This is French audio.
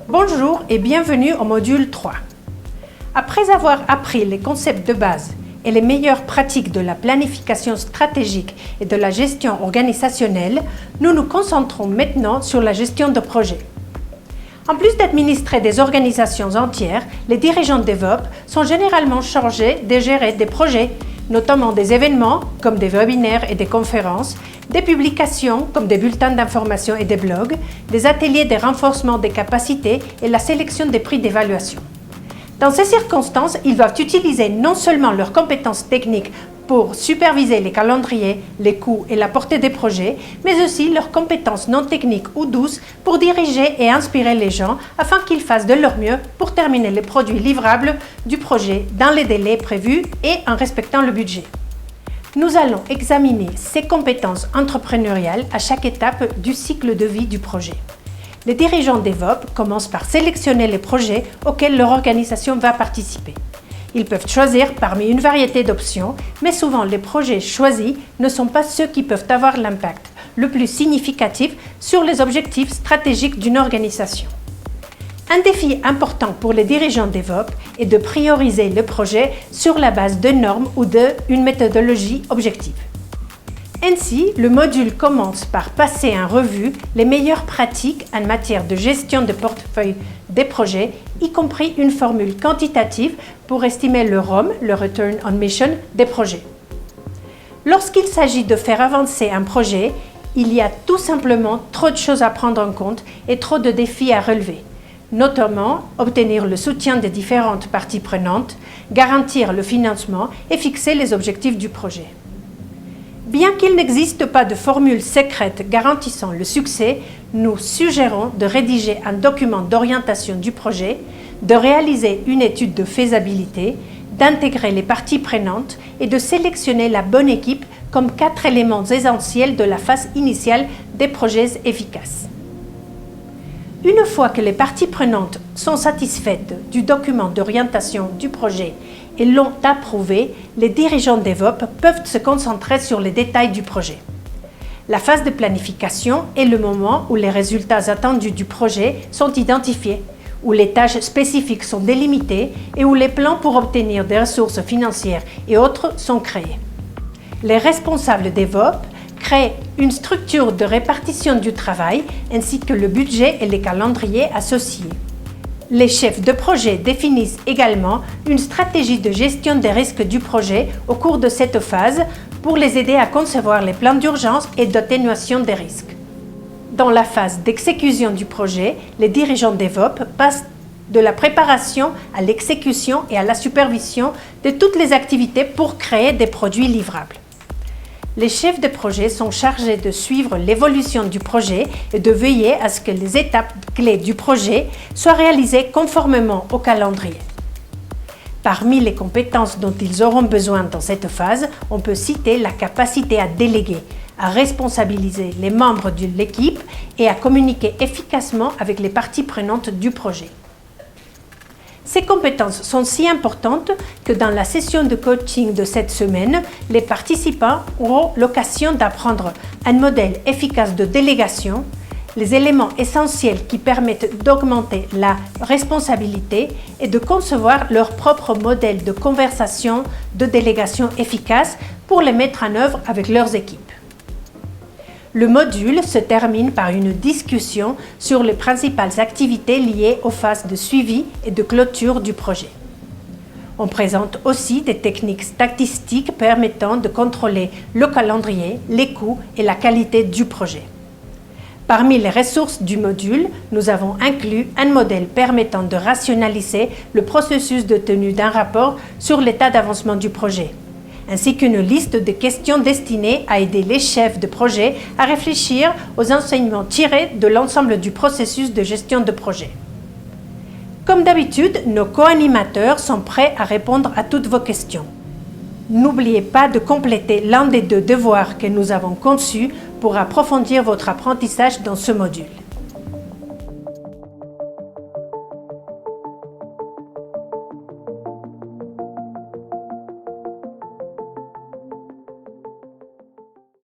Bonjour et bienvenue au module 3. Après avoir appris les concepts de base et les meilleures pratiques de la planification stratégique et de la gestion organisationnelle, nous nous concentrons maintenant sur la gestion de projet. En plus d'administrer des organisations entières, les dirigeants DevOps sont généralement chargés de gérer des projets, notamment des événements comme des webinaires et des conférences, des publications comme des bulletins d'information et des blogs, des ateliers de renforcement des capacités et la sélection des prix d'évaluation. Dans ces circonstances, ils doivent utiliser non seulement leurs compétences techniques pour superviser les calendriers, les coûts et la portée des projets, mais aussi leurs compétences non techniques ou douces pour diriger et inspirer les gens afin qu'ils fassent de leur mieux pour terminer les produits livrables du projet dans les délais prévus et en respectant le budget. Nous allons examiner ces compétences entrepreneuriales à chaque étape du cycle de vie du projet. Les dirigeants DevOps commencent par sélectionner les projets auxquels leur organisation va participer. Ils peuvent choisir parmi une variété d'options, mais souvent les projets choisis ne sont pas ceux qui peuvent avoir l'impact le plus significatif sur les objectifs stratégiques d'une organisation. Un défi important pour les dirigeants DevOps est de prioriser le projet sur la base de normes ou d'une méthodologie objective. Ainsi, le module commence par passer en revue les meilleures pratiques en matière de gestion de portefeuille des projets, y compris une formule quantitative pour estimer le ROM, le Return on Mission, des projets. Lorsqu'il s'agit de faire avancer un projet, il y a tout simplement trop de choses à prendre en compte et trop de défis à relever, notamment obtenir le soutien des différentes parties prenantes, garantir le financement et fixer les objectifs du projet. Bien qu'il n'existe pas de formule secrète garantissant le succès, nous suggérons de rédiger un document d'orientation du projet, de réaliser une étude de faisabilité, d'intégrer les parties prenantes et de sélectionner la bonne équipe comme 4 éléments essentiels de la phase initiale des projets efficaces. Une fois que les parties prenantes sont satisfaites du document d'orientation du projet et l'ont approuvé, les dirigeants DevOps peuvent se concentrer sur les détails du projet. La phase de planification est le moment où les résultats attendus du projet sont identifiés, où les tâches spécifiques sont délimitées et où les plans pour obtenir des ressources financières et autres sont créés. Les responsables DevOps créent une structure de répartition du travail ainsi que le budget et les calendriers associés. Les chefs de projet définissent également une stratégie de gestion des risques du projet au cours de cette phase pour les aider à concevoir les plans d'urgence et d'atténuation des risques. Dans la phase d'exécution du projet, les dirigeants DevOps passent de la préparation à l'exécution et à la supervision de toutes les activités pour créer des produits livrables. Les chefs de projet sont chargés de suivre l'évolution du projet et de veiller à ce que les étapes clés du projet soient réalisées conformément au calendrier. Parmi les compétences dont ils auront besoin dans cette phase, on peut citer la capacité à déléguer, à responsabiliser les membres de l'équipe et à communiquer efficacement avec les parties prenantes du projet. Ces compétences sont si importantes que dans la session de coaching de cette semaine, les participants auront l'occasion d'apprendre un modèle efficace de délégation, les éléments essentiels qui permettent d'augmenter la responsabilité et de concevoir leur propre modèle de conversation de délégation efficace pour les mettre en œuvre avec leurs équipes. Le module se termine par une discussion sur les principales activités liées aux phases de suivi et de clôture du projet. On présente aussi des techniques statistiques permettant de contrôler le calendrier, les coûts et la qualité du projet. Parmi les ressources du module, nous avons inclus un modèle permettant de rationaliser le processus de tenue d'un rapport sur l'état d'avancement du projet, ainsi qu'une liste de questions destinées à aider les chefs de projet à réfléchir aux enseignements tirés de l'ensemble du processus de gestion de projet. Comme d'habitude, nos co-animateurs sont prêts à répondre à toutes vos questions. N'oubliez pas de compléter l'un des 2 devoirs que nous avons conçus pour approfondir votre apprentissage dans ce module.